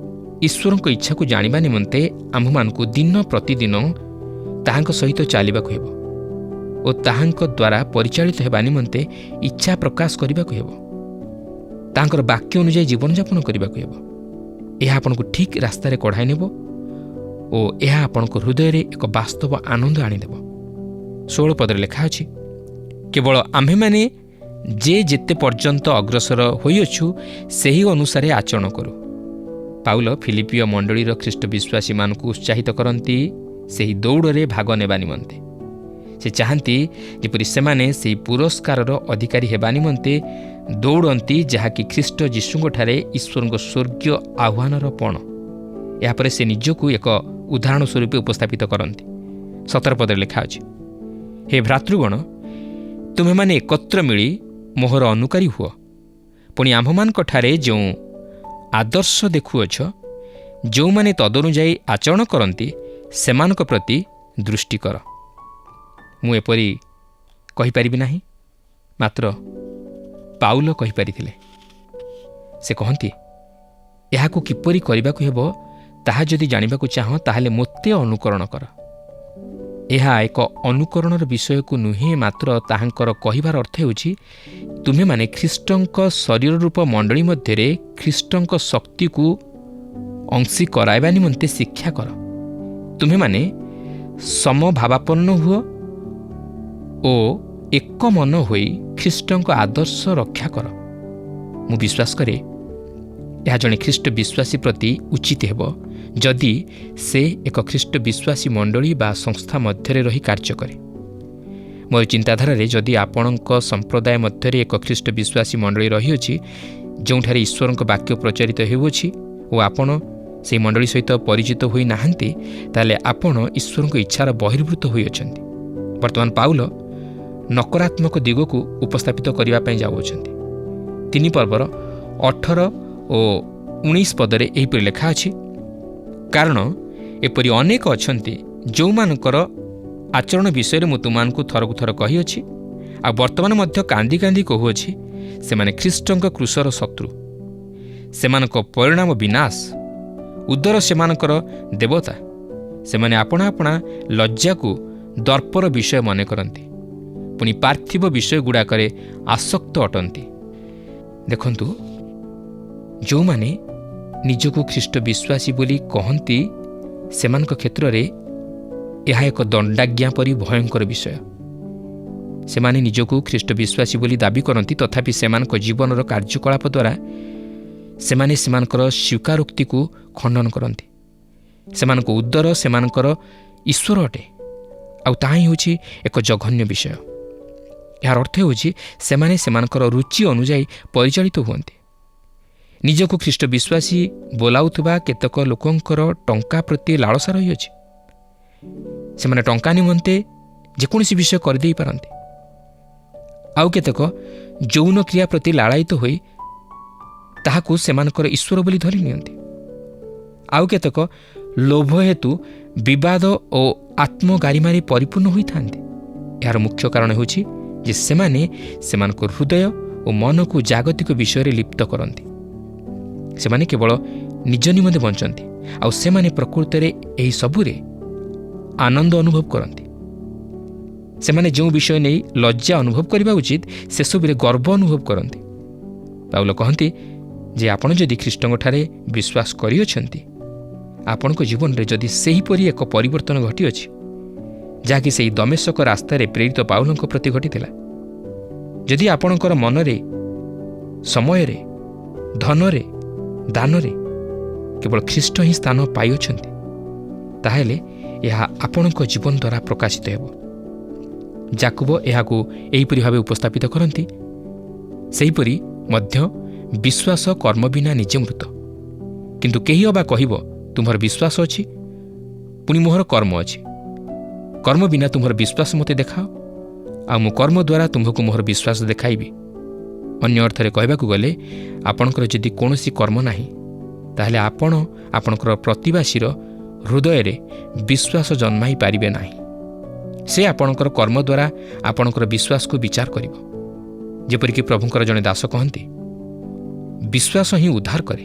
ଈଶ୍ୱରଙ୍କ ଇଚ୍ଛାକୁ ଜାଣିବା ନିମନ୍ତେ ଆମ୍ଭମାନଙ୍କୁ ଦିନ ପ୍ରତିଦିନ ତାହାଙ୍କ ସହିତ ଚାଲିବାକୁ ହେବ ଓ ତାହାଙ୍କ ଦ୍ୱାରା ପରିଚାଳିତ ହେବା ନିମନ୍ତେ ଇଚ୍ଛା ପ୍ରକାଶ କରିବାକୁ ହେବ। ତାହାଙ୍କର ବାକ୍ୟ ଅନୁଯାୟୀ ଜୀବନଯାପନ କରିବାକୁ ହେବ। ଏହା ଆପଣଙ୍କୁ ଠିକ୍ ରାସ୍ତାରେ କଢ଼ାଇ ନେବ ଓ ଏହା ଆପଣଙ୍କ ହୃଦୟରେ ଏକ ବାସ୍ତବ ଆନନ୍ଦ ଆଣିଦେବ। 16 ପଦରେ ଲେଖା ଅଛି, କେବଳ ଆମ୍ଭେମାନେ ଯେତେ ପର୍ଯ୍ୟନ୍ତ ଅଗ୍ରସର ହୋଇଅଛୁ ସେହି ଅନୁସାରେ ଆଚରଣ କରୁ। ପାଉଲ ଫିଲିପିୟ ମଣ୍ଡଳୀର ଖ୍ରୀଷ୍ଟ ବିଶ୍ୱାସୀମାନଙ୍କୁ ଉତ୍ସାହିତ କରନ୍ତି ସେହି ଦୌଡ଼ରେ ଭାଗ ନେବା ନିମନ୍ତେ। ସେ ଚାହାନ୍ତି ଯେପରି ସେମାନେ ସେହି ପୁରସ୍କାରର ଅଧିକାରୀ ହେବା ନିମନ୍ତେ ଦୌଡ଼ନ୍ତି, ଯାହାକି ଖ୍ରୀଷ୍ଟ ଯୀଶୁଙ୍କଠାରେ ଈଶ୍ୱରଙ୍କ ସ୍ୱର୍ଗୀୟ ଆହ୍ୱାନର ପଣ। ଏହାପରେ ସେ ନିଜକୁ ଏକ ଉଦାହରଣ ସ୍ୱରୂପ ଉପସ୍ଥାପିତ କରନ୍ତି। 17 ପଦରେ ଲେଖା ଅଛି, ହେ ଭ୍ରାତୃଗଣ, ତୁମେମାନେ ଏକତ୍ର ମିଳି ମୋହର ଅନୁକାରୀ ହୁଅ। ପୁଣି ଆମ୍ଭମାନଙ୍କଠାରେ ଯେଉଁ ଆଦର୍ଶ ଦେଖୁଅଛ, ଯେଉଁମାନେ ତଦନୁଯାୟୀ ଆଚରଣ କରନ୍ତି ସେମାନଙ୍କ ପ୍ରତି ଦୃଷ୍ଟି କର। ମୁଁ ଏପରି କହିପାରିବି ନାହିଁ, ମାତ୍ର ପାଉଲ କହିପାରିଥିଲେ। ସେ କହନ୍ତି, ଏହାକୁ କିପରି କରିବାକୁ ହେବ ତାହା ଯଦି ଜାଣିବାକୁ ଚାହଁ, ତାହେଲେ ମୋତେ ଅନୁକରଣ କର। ଏହା ଏକ ଅନୁକରଣର ବିଷୟକୁ ନୁହେଁ, ମାତ୍ର ତାହାଙ୍କର କହିବାର ଅର୍ଥ ହେଉଛି ତୁମେମାନେ ଖ୍ରୀଷ୍ଟଙ୍କ ଶରୀର ରୂପ ମଣ୍ଡଳୀ ମଧ୍ୟରେ ଖ୍ରୀଷ୍ଟଙ୍କ ଶକ୍ତିକୁ ଅଂଶୀ କରାଇବା ନିମନ୍ତେ ଶିକ୍ଷା କର। ତୁମେମାନେ ସମଭାବାପନ୍ନ ହୁଅ ଓ ଏକ ମନ ହୋଇ ଖ୍ରୀଷ୍ଟଙ୍କ ଆଦର୍ଶ ରକ୍ଷା କର। ମୁଁ ବିଶ୍ୱାସ କରେ ଏହା ଜଣେ ଖ୍ରୀଷ୍ଟ ବିଶ୍ୱାସୀ ପ୍ରତି ଉଚିତ ହେବ ଯଦି ସେ ଏକ ଖ୍ରୀଷ୍ଟ ବିଶ୍ୱାସୀ ମଣ୍ଡଳୀ ବା ସଂସ୍ଥା ମଧ୍ୟରେ ରହି କାର୍ଯ୍ୟ କରେ। ମୋର ଚିନ୍ତାଧାରାରେ ଯଦି ଆପଣଙ୍କ ସମ୍ପ୍ରଦାୟ ମଧ୍ୟରେ ଏକ ଖ୍ରୀଷ୍ଟ ବିଶ୍ୱାସୀ ମଣ୍ଡଳୀ ରହିଅଛି ଯେଉଁଠାରେ ଈଶ୍ୱରଙ୍କ ବାକ୍ୟ ପ୍ରଚାରିତ ହେଉଅଛି ଓ ଆପଣ ସେହି ମଣ୍ଡଳୀ ସହିତ ପରିଚିତ ହୋଇନାହାନ୍ତି, ତାହେଲେ ଆପଣ ଈଶ୍ୱରଙ୍କ ଇଚ୍ଛାର ବହିର୍ଭୂତ ହୋଇଅଛନ୍ତି। ବର୍ତ୍ତମାନ ପାଉଲ ନକାରାତ୍ମକ ଦିଗକୁ ଉପସ୍ଥାପିତ କରିବା ପାଇଁ ଯାଉଅଛନ୍ତି। 3 ପର୍ବର 18 ଓ 19 ପଦରେ ଏହିପରି ଲେଖା ଅଛି, କାରଣ ଏପରି ଅନେକ ଅଛନ୍ତି ଯେଉଁମାନଙ୍କର ଆଚରଣ ବିଷୟରେ ମୁଁ ତୁମମାନଙ୍କୁ ଥରକୁ ଥର କହିଅଛି, ଆଉ ବର୍ତ୍ତମାନ ମଧ୍ୟ କାନ୍ଦି କାନ୍ଦି କହୁଅଛି, ସେମାନେ ଖ୍ରୀଷ୍ଟଙ୍କ କ୍ରୁଶର ଶତ୍ରୁ। ସେମାନଙ୍କ ପରିଣାମ ବିନାଶ, ଉଦର ସେମାନଙ୍କର ଦେବତା। ସେମାନେ ଆପଣା ଆପଣା ଲଜ୍ଜାକୁ ଦର୍ପର ବିଷୟ ମନେ କରନ୍ତି, ପୁଣି ପାର୍ଥିବ ବିଷୟଗୁଡ଼ାକରେ ଆସକ୍ତ ଅଟନ୍ତି। ଦେଖନ୍ତୁ, ଯେଉଁମାନେ ନିଜକୁ ଖ୍ରୀଷ୍ଟ ବିଶ୍ୱାସୀ ବୋଲି କହନ୍ତି ସେମାନଙ୍କ କ୍ଷେତ୍ରରେ ଏହା ଏକ ଦଣ୍ଡାଜ୍ଞା ପରି ଭୟଙ୍କର ବିଷୟ। ସେମାନେ ନିଜକୁ ଖ୍ରୀଷ୍ଟ ବିଶ୍ୱାସୀ ବୋଲି ଦାବି କରନ୍ତି, ତଥାପି ସେମାନଙ୍କ ଜୀବନର କାର୍ଯ୍ୟକଳାପ ଦ୍ୱାରା ସେମାନେ ସେମାନଙ୍କର ସ୍ୱୀକାରୋକ୍ତିକୁ ଖଣ୍ଡନ କରନ୍ତି। ସେମାନଙ୍କ ଉଦର ସେମାନଙ୍କର ଈଶ୍ୱର ଅଟେ, ଆଉ ତାହା ହିଁ ହେଉଛି ଏକ ଜଘନ୍ୟ ବିଷୟ। ଏହାର ଅର୍ଥ ହେଉଛି ସେମାନେ ସେମାନଙ୍କର ରୁଚି ଅନୁଯାୟୀ ପରିଚାଳିତ ହୁଅନ୍ତି। ନିଜକୁ ଖ୍ରୀଷ୍ଟ ବିଶ୍ୱାସୀ ବୋଲାଉଥିବା କେତେକ ଲୋକଙ୍କର ଟଙ୍କା ପ୍ରତି ଲାଳସା ରହିଅଛି। ସେମାନେ ଟଙ୍କା ନିମନ୍ତେ ଯେକୌଣସି ବିଷୟ କରିଦେଇପାରନ୍ତି। ଆଉ କେତେକ ଯୌନ କ୍ରିୟା ପ୍ରତି ଲାଳାୟିତ ହୋଇ ତାହାକୁ ସେମାନଙ୍କର ଈଶ୍ୱର ବୋଲି ଧରି ନିଅନ୍ତି। ଆଉ କେତେକ ଲୋଭ ହେତୁ ବିବାଦ ଓ ଆତ୍ମଗାରିମାରେ ପରିପୂର୍ଣ୍ଣ ହୋଇଥାନ୍ତି। ଏହାର ମୁଖ୍ୟ କାରଣ ହେଉଛି ଯେ ସେମାନେ ସେମାନଙ୍କ ହୃଦୟ ଓ ମନକୁ ଜାଗତିକ ବିଷୟରେ ଲିପ୍ତ କରନ୍ତି। ସେମାନେ କେବଳ ନିଜ ନିମନ୍ତେ ବଞ୍ଚନ୍ତି, ଆଉ ସେମାନେ ପ୍ରକୃତରେ ଏହି ସବୁରେ ଆନନ୍ଦ ଅନୁଭବ କରନ୍ତି। ସେମାନେ ଯେଉଁ ବିଷୟ ନେଇ ଲଜ୍ଜା ଅନୁଭବ କରିବା ଉଚିତ ସେସବୁରେ ଗର୍ବ ଅନୁଭବ କରନ୍ତି। ପାଉଲ କହନ୍ତି ଯେ ଆପଣ ଯଦି ଖ୍ରୀଷ୍ଟଙ୍କଠାରେ ବିଶ୍ୱାସ କରିଅଛନ୍ତି, ଆପଣଙ୍କ ଜୀବନରେ ଯଦି ସେହିପରି ଏକ ପରିବର୍ତ୍ତନ ଘଟିଅଛି ଯାହାକି ସେହି ଦମେଶକ ରାସ୍ତାରେ ପ୍ରେରିତ ପାଉଲଙ୍କ ପ୍ରତି ଘଟିଥିଲା, ଯଦି ଆପଣଙ୍କର ମନରେ, ସମୟରେ, ଧନରେ, ଦାନରେ କେବଳ ଖ୍ରୀଷ୍ଟ ହିଁ ସ୍ଥାନ ପାଇଅଛନ୍ତି, ତାହେଲେ ଏହା ଆପଣଙ୍କ ଜୀବନ ଦ୍ୱାରା ପ୍ରକାଶିତ ହେବ। ଯାକୁବ ଏହାକୁ ଏହିପରି ଭାବେ ଉପସ୍ଥାପିତ କରନ୍ତି, ସେହିପରି ମଧ୍ୟ ବିଶ୍ୱାସ କର୍ମ ବିନା ନିଜେ ମୃତ। କିନ୍ତୁ କେହି ଅବା କହିବ, ତୁମର ବିଶ୍ୱାସ ଅଛି, ପୁଣି ମୋହର କର୍ମ ଅଛି। କର୍ମ ବିନା ତୁମର ବିଶ୍ୱାସ ମୋତେ ଦେଖାଅ, ଆଉ ମୁଁ କର୍ମ ଦ୍ୱାରା ତୁମ୍ଭକୁ ମୋହର ବିଶ୍ୱାସ ଦେଖାଇବି। ଅନ୍ୟ ଅର୍ଥରେ କହିବାକୁ ଗଲେ, ଆପଣଙ୍କର ଯଦି କୌଣସି କର୍ମ ନାହିଁ, ତାହେଲେ ଆପଣ ଆପଣଙ୍କର ପ୍ରତିବାସୀର ହୃଦୟରେ ବିଶ୍ୱାସ ଜନ୍ମାଇ ପାରିବେ ନାହିଁ। ସେ ଆପଣଙ୍କର କର୍ମ ଦ୍ୱାରା ଆପଣଙ୍କର ବିଶ୍ୱାସକୁ ବିଚାର କରିବ। ଯେପରିକି ପ୍ରଭୁଙ୍କର ଜଣେ ଦାସ କହନ୍ତି, ବିଶ୍ୱାସ ହିଁ ଉଦ୍ଧାର କରେ,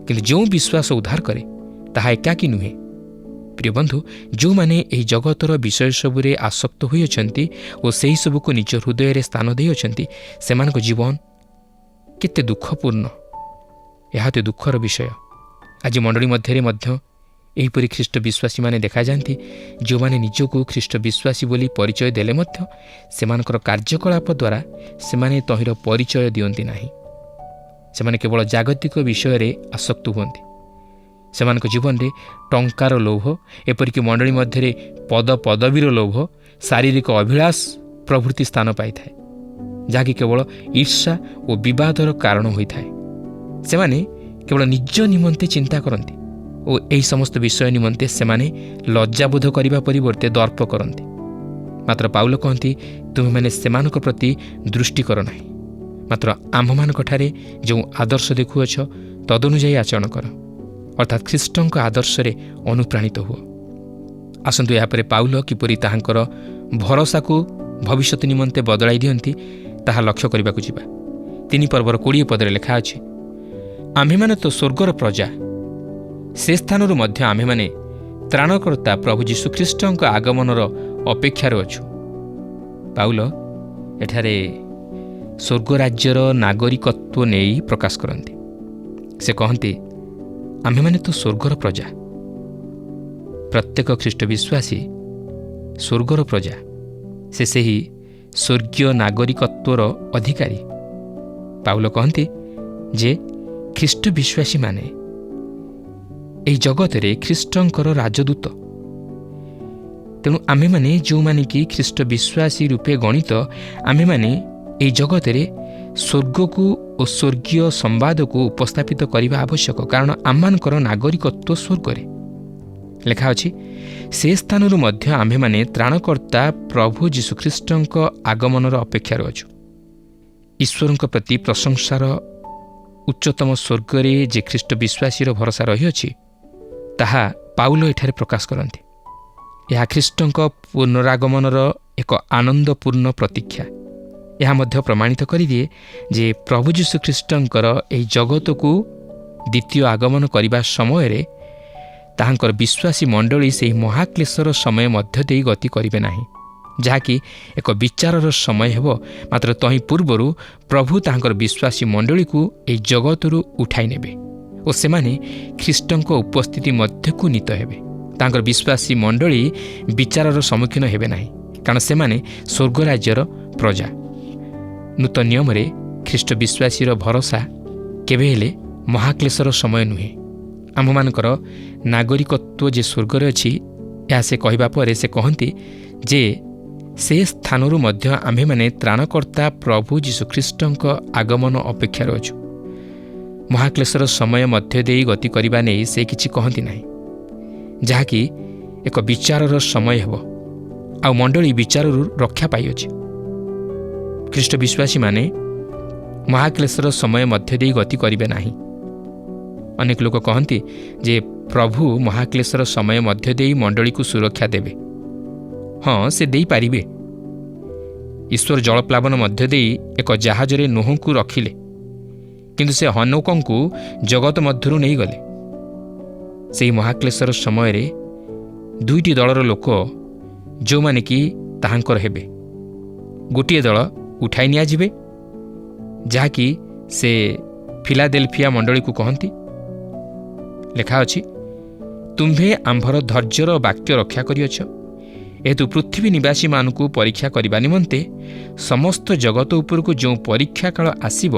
କିନ୍ତୁ ଯେଉଁ ବିଶ୍ୱାସ ଉଦ୍ଧାର କରେ ତାହା ଏକାକୀ ନୁହେଁ। ପ୍ରିୟ ବନ୍ଧୁ, ଯେଉଁମାନେ ଏହି ଜଗତର ବିଷୟ ସବୁରେ ଆସକ୍ତ ହୋଇଅଛନ୍ତି ଓ ସେହିସବୁକୁ ନିଜ ହୃଦୟରେ ସ୍ଥାନ ଦେଇଅଛନ୍ତି, ସେମାନଙ୍କ ଜୀବନ କେତେ ଦୁଃଖପୂର୍ଣ୍ଣ। ଏହା ଅତି ଦୁଃଖର ବିଷୟ। ଆଜି ମଣ୍ଡଳୀ ମଧ୍ୟରେ ମଧ୍ୟ ଏହିପରି ଖ୍ରୀଷ୍ଟ ବିଶ୍ୱାସୀମାନେ ଦେଖାଯାଆନ୍ତି, ଯେଉଁମାନେ ନିଜକୁ ଖ୍ରୀଷ୍ଟ ବିଶ୍ୱାସୀ ବୋଲି ପରିଚୟ ଦେଲେ ମଧ୍ୟ ସେମାନଙ୍କର କାର୍ଯ୍ୟକଳାପ ଦ୍ୱାରା ସେମାନେ ତହିଁର ପରିଚୟ ଦିଅନ୍ତି ନାହିଁ। ସେମାନେ କେବଳ ଜାଗତିକ ବିଷୟରେ ଆସକ୍ତ ହୁଅନ୍ତି। ସେମାନଙ୍କ ଜୀବନରେ ଟଙ୍କାର ଲୋଭ, ଏପରିକି ମଣ୍ଡଳୀ ମଧ୍ୟରେ ପଦବୀର ଲୋଭ, ଶାରୀରିକ ଅଭିଳାଷ ପ୍ରଭୃତି ସ୍ଥାନ ପାଇଥାଏ, ଯାହାକି କେବଳ ଈର୍ଷା ଓ ବିବାଦର କାରଣ ହୋଇଥାଏ। ସେମାନେ କେବଳ ନିଜ ନିମନ୍ତେ ଚିନ୍ତା କରନ୍ତି ଓ ଏହି ସମସ୍ତ ବିଷୟ ନିମନ୍ତେ ସେମାନେ ଲଜ୍ଜାବୋଧ କରିବା ପରିବର୍ତ୍ତେ ଦର୍ପ କରନ୍ତି। ମାତ୍ର ପାଉଲ କହନ୍ତି, ତୁମେମାନେ ସେମାନଙ୍କ ପ୍ରତି ଦୃଷ୍ଟି କର ନାହିଁ, ମାତ୍ର ଆମ୍ଭମାନଙ୍କଠାରେ ଯେଉଁ ଆଦର୍ଶ ଦେଖୁଅଛ ତଦନୁଯାୟୀ ଆଚରଣ କର, ଅର୍ଥାତ୍ ଖ୍ରୀଷ୍ଟଙ୍କ ଆଦର୍ଶରେ ଅନୁପ୍ରାଣିତ ହୁଅ। ଆସନ୍ତୁ ଏହାପରେ ପାଉଲ କିପରି ତାହାଙ୍କର ଭରସାକୁ ଭବିଷ୍ୟତ ନିମନ୍ତେ ବଦଳାଇ ଦିଅନ୍ତି ତାହା ଲକ୍ଷ୍ୟ କରିବାକୁ ଯିବା। 3 ପର୍ବର 20 ପଦରେ ଲେଖା ଅଛି, ଆମ୍ଭେମାନେ ତ ସ୍ୱର୍ଗର ପ୍ରଜା, ସେ ସ୍ଥାନରୁ ମଧ୍ୟ ଆମ୍ଭେମାନେ ତ୍ରାଣକର୍ତ୍ତା ପ୍ରଭୁ ଯୀଶୁଖ୍ରୀଷ୍ଟଙ୍କ ଆଗମନର ଅପେକ୍ଷାରେ ଅଛୁ। ପାଉଲ ଏଠାରେ ସ୍ୱର୍ଗରାଜ୍ୟର ନାଗରିକତ୍ୱ ନେଇ ପ୍ରକାଶ କରନ୍ତି। ସେ କହନ୍ତି, ଆମ୍ଭେମାନେ ତ ସ୍ୱର୍ଗର ପ୍ରଜା। ପ୍ରତ୍ୟେକ ଖ୍ରୀଷ୍ଟ ବିଶ୍ୱାସୀ ସ୍ୱର୍ଗର ପ୍ରଜା। ସେ ସେହି ସ୍ୱର୍ଗୀୟ ନାଗରିକତ୍ୱର ଅଧିକାରୀ। ପାଉଲ କହନ୍ତି ଯେ ଖ୍ରୀଷ୍ଟ ବିଶ୍ୱାସୀମାନେ ଏହି ଜଗତରେ ଖ୍ରୀଷ୍ଟଙ୍କର ରାଜଦୂତ। ତେଣୁ ଆମ୍ଭେମାନେ ଯେଉଁମାନେ କି ଖ୍ରୀଷ୍ଟ ବିଶ୍ୱାସୀ ରୂପେ ଗଣିତ, ଆମ୍ଭେମାନେ ଏହି ଜଗତରେ ସ୍ୱର୍ଗକୁ ଓ ସ୍ୱର୍ଗୀୟ ସମ୍ବାଦକୁ ଉପସ୍ଥାପିତ କରିବା ଆବଶ୍ୟକ, କାରଣ ଆମମାନଙ୍କର ନାଗରିକତ୍ୱ ସ୍ୱର୍ଗରେ। ଲେଖା ଅଛି, ସେ ସ୍ଥାନରୁ ମଧ୍ୟ ଆମ୍ଭେମାନେ ତ୍ରାଣକର୍ତ୍ତା ପ୍ରଭୁ ଯୀଶୁଖ୍ରୀଷ୍ଟଙ୍କ ଆଗମନର ଅପେକ୍ଷାରେ ଅଛୁ। ଈଶ୍ୱରଙ୍କ ପ୍ରତି ପ୍ରଶଂସାର ଉଚ୍ଚତମ ସ୍ୱର୍ଗରେ ଯେ ଖ୍ରୀଷ୍ଟ ବିଶ୍ୱାସୀର ଭରସା ରହିଅଛି, ତାହା ପାଉଲ ଏଠାରେ ପ୍ରକାଶ କରନ୍ତି। ଏହା ଖ୍ରୀଷ୍ଟଙ୍କ ପୁନରାଗମନର ଏକ ଆନନ୍ଦପୂର୍ଣ୍ଣ ପ୍ରତୀକ୍ଷା। ଏହା ମଧ୍ୟ ପ୍ରମାଣିତ କରିଦିଏ ଯେ ପ୍ରଭୁ ଯୀଶୁଖ୍ରୀଷ୍ଟଙ୍କର ଏହି ଜଗତକୁ ଦ୍ୱିତୀୟ ଆଗମନ କରିବା ସମୟରେ ତାହାଙ୍କର ବିଶ୍ୱାସୀ ମଣ୍ଡଳୀ ସେହି ମହାକ୍ଲେଶର ସମୟ ମଧ୍ୟ ଦେଇ ଗତି କରିବେ ନାହିଁ, ଯାହାକି ଏକ ବିଚାରର ସମୟ ହେବ। ମାତ୍ର ତହିଁ ପୂର୍ବରୁ ପ୍ରଭୁ ତାହାଙ୍କର ବିଶ୍ୱାସୀ ମଣ୍ଡଳୀକୁ ଏହି ଜଗତରୁ ଉଠାଇ ନେବେ ଓ ସେମାନେ ଖ୍ରୀଷ୍ଟଙ୍କ ଉପସ୍ଥିତି ମଧ୍ୟକୁ ନୀତ ହେବେ। ତାଙ୍କର ବିଶ୍ୱାସୀ ମଣ୍ଡଳୀ ବିଚାରର ସମ୍ମୁଖୀନ ହେବେ ନାହିଁ, କାରଣ ସେମାନେ ସ୍ୱର୍ଗରାଜ୍ୟର ପ୍ରଜା। ନୂତନ ନିୟମରେ ଖ୍ରୀଷ୍ଟ ବିଶ୍ୱାସୀର ଭରସା କେବେ ହେଲେ ମହାକ୍ଲେଶର ସମୟ ନୁହେଁ। ଆମ୍ଭମାନଙ୍କର ନାଗରିକତ୍ୱ ଯେ ସ୍ୱର୍ଗରେ ଅଛି, ଏହା ସେ କହିବା ପରେ ସେ କହନ୍ତି ଯେ ସେ ସ୍ଥାନରୁ ମଧ୍ୟ ଆମ୍ଭେମାନେ ତ୍ରାଣକର୍ତ୍ତା ପ୍ରଭୁ ଯୀଶୁଖ୍ରୀଷ୍ଟଙ୍କ ଆଗମନ ଅପେକ୍ଷାରେ ଅଛୁ। ମହାକ୍ଲେଶର ସମୟ ମଧ୍ୟ ଦେଇ ଗତି କରିବା ନେଇ ସେ କିଛି କହନ୍ତି ନାହିଁ, ଯାହାକି ଏକ ବିଚାରର ସମୟ ହେବ, ଆଉ ମଣ୍ଡଳୀ ବିଚାରରୁ ରକ୍ଷା ପାଇଅଛି। ଖ୍ରୀଷ୍ଟ ବିଶ୍ୱାସୀମାନେ ମହାକ୍ଲେଶର ସମୟ ମଧ୍ୟ ଦେଇ ଗତି କରିବେ ନାହିଁ। ଅନେକ ଲୋକ କହନ୍ତି ଯେ ପ୍ରଭୁ ମହାକ୍ଲେଶର ସମୟ ମଧ୍ୟ ଦେଇ ମଣ୍ଡଳୀକୁ ସୁରକ୍ଷା ଦେବେ। ହଁ, ସେ ଦେଇପାରିବେ। ଈଶ୍ୱର ଜଳପ୍ଲାବନ ମଧ୍ୟ ଦେଇ ଏକ ଜାହାଜରେ ନୋହଙ୍କୁ ରଖିଲେ, କିନ୍ତୁ ସେ ହନୋକଙ୍କୁ ଜଗତ ମଧ୍ୟରୁ ନେଇଗଲେ। ସେହି ମହାକ୍ଲେଶର ସମୟରେ ଦୁଇଟି ଦଳର ଲୋକ ଯେଉଁମାନେ କି ତାହାଙ୍କର ହେବେ। ଗୋଟିଏ ଦଳ ଉଠାଇ ନିଆଯିବେ, ଯାହାକି ସେ ଫିଲାଦେଲଫିଆ ମଣ୍ଡଳୀକୁ କହନ୍ତି। ଲେଖା ଅଛି, ତୁମ୍ଭେ ଆମ୍ଭର ଧୈର୍ଯ୍ୟର ବାକ୍ୟ ରକ୍ଷା କରିଅଛ, ଏହେତୁ ପୃଥିବୀ ନିବାସୀମାନଙ୍କୁ ପରୀକ୍ଷା କରିବା ନିମନ୍ତେ ସମସ୍ତ ଜଗତ ଉପରକୁ ଯେଉଁ ପରୀକ୍ଷା କାଳ ଆସିବ,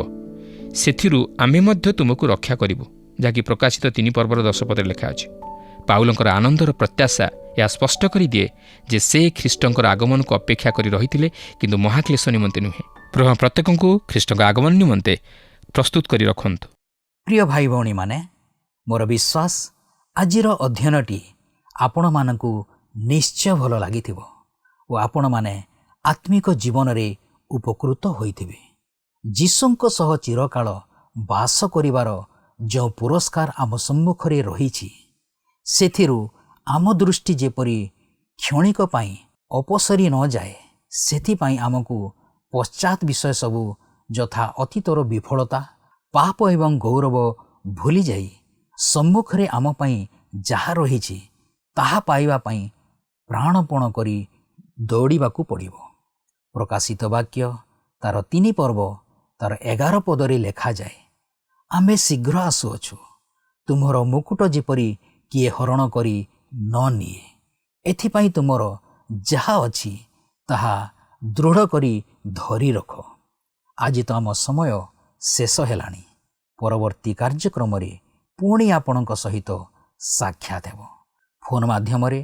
ସେଥିରୁ ଆମେ ମଧ୍ୟ ତୁମକୁ ରକ୍ଷା କରିବୁ, ଯାହାକି ପ୍ରକାଶିତ 3 ପର୍ବର 10 ପଦରେ ଲେଖା ଅଛି। ପାଉଲଙ୍କର ଆନନ୍ଦର ପ୍ରତ୍ୟାଶା ଏହା ସ୍ପଷ୍ଟ କରିଦିଏ ଯେ ସେ ଖ୍ରୀଷ୍ଟଙ୍କର ଆଗମନକୁ ଅପେକ୍ଷା କରି ରହିଥିଲେ, କିନ୍ତୁ ମହାକ୍ଲେଶ ନିମନ୍ତେ ନୁହେଁ। ପ୍ରତ୍ୟେକଙ୍କୁ ଖ୍ରୀଷ୍ଟଙ୍କ ଆଗମନ ନିମନ୍ତେ ପ୍ରସ୍ତୁତ କରି ରଖନ୍ତୁ। ପ୍ରିୟ ଭାଇ ଭଉଣୀମାନେ, ମୋର ବିଶ୍ୱାସ ଆଜିର ଅଧ୍ୟୟନଟି ଆପଣମାନଙ୍କୁ ନିଶ୍ଚୟ ଭଲ ଲାଗିଥିବ ଓ ଆପଣମାନେ ଆତ୍ମିକ ଜୀବନରେ ଉପକୃତ ହୋଇଥିବେ। ଯୀଶୁଙ୍କ ସହ ଚିରକାଳ ବାସ କରିବାର ଯେଉଁ ପୁରସ୍କାର ଆମ ସମ୍ମୁଖରେ ରହିଛି, ସେଥିରୁ ଆମ ଦୃଷ୍ଟି ଯେପରି କ୍ଷଣିକ ପାଇଁ ଅପସରି ନ ଯାଏ, ସେଥିପାଇଁ ଆମକୁ ପଶ୍ଚାତ ବିଷୟ ସବୁ ଯଥା ଅତୀତର ବିଫଳତା, ପାପ ଏବଂ ଗୌରବ ଭୁଲିଯାଇ ସମ୍ମୁଖରେ ଆମ ପାଇଁ ଯାହା ରହିଛି ତାହା ପାଇବା ପାଇଁ ପ୍ରାଣପଣ କରି ଦୌଡ଼ିବାକୁ ପଡ଼ିବ। ପ୍ରକାଶିତ ବାକ୍ୟ ତାର 3 ପର୍ବ ତାର 11 ପଦରେ ଲେଖାଯାଏ, ଆମେ ଶୀଘ୍ର ଆସୁଅଛୁ, ତୁମର ମୁକୁଟ ଯେପରି କିଏ ହରଣ କରି ନ ନିଏ। ଏଥିପାଇଁ ତୁମର ଯାହା ଅଛି ତାହା ଦୃଢ଼ କରି ଧରି ରଖ। ଆଜି ତ ଆମ ସମୟ ଶେଷ ହେଲାଣି। ପରବର୍ତ୍ତୀ କାର୍ଯ୍ୟକ୍ରମରେ ପୁଣି ଆପଣଙ୍କ ସହିତ ସାକ୍ଷାତ ହେବ। ଫୋନ୍ ମାଧ୍ୟମରେ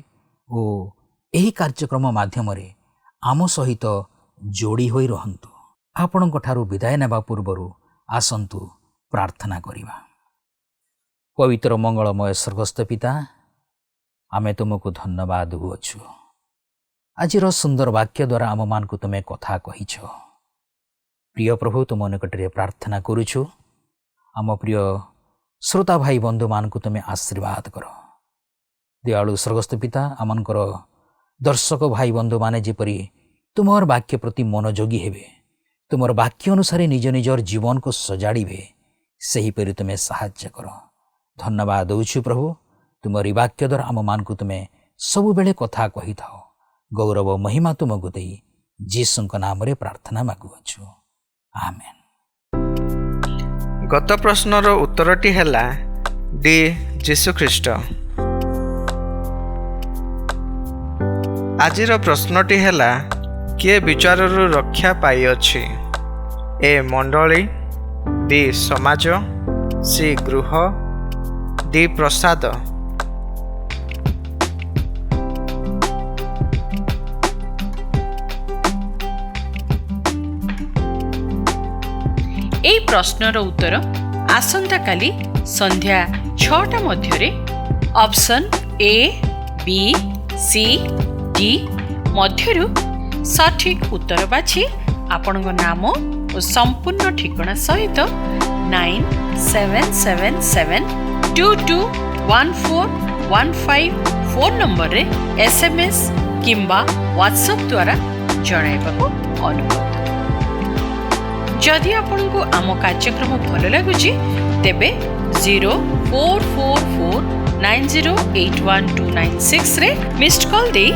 ଓ ଏହି କାର୍ଯ୍ୟକ୍ରମ ମାଧ୍ୟମରେ ଆମ ସହିତ ଯୋଡ଼ି ହୋଇ ରହନ୍ତୁ। ଆପଣଙ୍କଠାରୁ ବିଦାୟ ନେବା ପୂର୍ବରୁ ଆସନ୍ତୁ ପ୍ରାର୍ଥନା କରିବା। ପବିତ୍ର ମଙ୍ଗଳମୟ ସ୍ୱର୍ଗସ୍ଥ ପିତା, ଆମେ ତୁମକୁ ଧନ୍ୟବାଦ ଦେଉଅଛୁ। ଆଜିର ସୁନ୍ଦର ବାକ୍ୟ ଦ୍ୱାରା ଆମମାନଙ୍କୁ ତୁମେ କଥା କହିଛ। ପ୍ରିୟ ପ୍ରଭୁ, ତୁମ ନିକଟରେ ପ୍ରାର୍ଥନା କରୁଛୁ, ଆମ ପ୍ରିୟ ଶ୍ରୋତା ଭାଇ ବନ୍ଧୁମାନଙ୍କୁ ତୁମେ ଆଶୀର୍ବାଦ କର। ଦୟାଳୁ ସ୍ୱର୍ଗସ୍ଥ ପିତା, ଆମଙ୍କର ଦର୍ଶକ ଭାଇ ବନ୍ଧୁମାନେ ଯେପରି ତୁମର ବାକ୍ୟ ପ୍ରତି ମନୋଯୋଗୀ ହେବେ, ତୁମର ବାକ୍ୟ ଅନୁସାରେ ନିଜ ନିଜର ଜୀବନକୁ ସଜାଡ଼ିବେ, ସେହିପରି ତୁମେ ସାହାଯ୍ୟ କର। ଧନ୍ୟବାଦ ଦେଉଛୁ ପ୍ରଭୁ, ତୁମରି ବାକ୍ୟ ଦ୍ୱାରା ଆମମାନଙ୍କୁ ତୁମେ ସବୁବେଳେ କଥା କହିଥାଅ। ଗୌରବ ମହିମା ତୁମକୁ ଦେଇ ଯୀଶୁଙ୍କ ନାମରେ ପ୍ରାର୍ଥନା ମାଗୁଅଛୁ, ଆମେନ୍। ଗତ ପ୍ରଶ୍ନର ଉତ୍ତରଟି ହେଲା ଡି ଯୀଶୁଖ୍ରୀଷ୍ଟ। ଆଜିର ପ୍ରଶ୍ନଟି ହେଲା, କିଏ ବିଚାରରୁ ରକ୍ଷା ପାଇଅଛି? ଏ ମଣ୍ଡଳୀ, ବି ସମାଜ, ସି ଗୃହ, ଡି ପ୍ରସାଦ। এই প্রশ্নর উত্তর আসন্তাকালি সন্ধ্যা 6টা মধ্যে option A, B, C, D মধ্যরু সঠিক উত্তর বাছি আপনার নাম ও সম্পূর্ণ ঠিকনা সহিত 9777221415 ফোন নম্বরে SMS কিংবা WhatsApp দ্বারা জଣାଇବାକୁ অনুরোধ। जदि आपको आम कार्यक्रम भल लगुच तेबे 0444908126 रे मिस्ड कॉल दे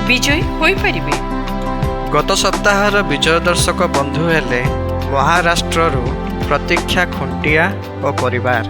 विजय होई परिबे। गत सप्ताहर विजय दर्शक बंधु हेले महाराष्ट्ररू प्रतीक्षा खुंटिया और परिवार।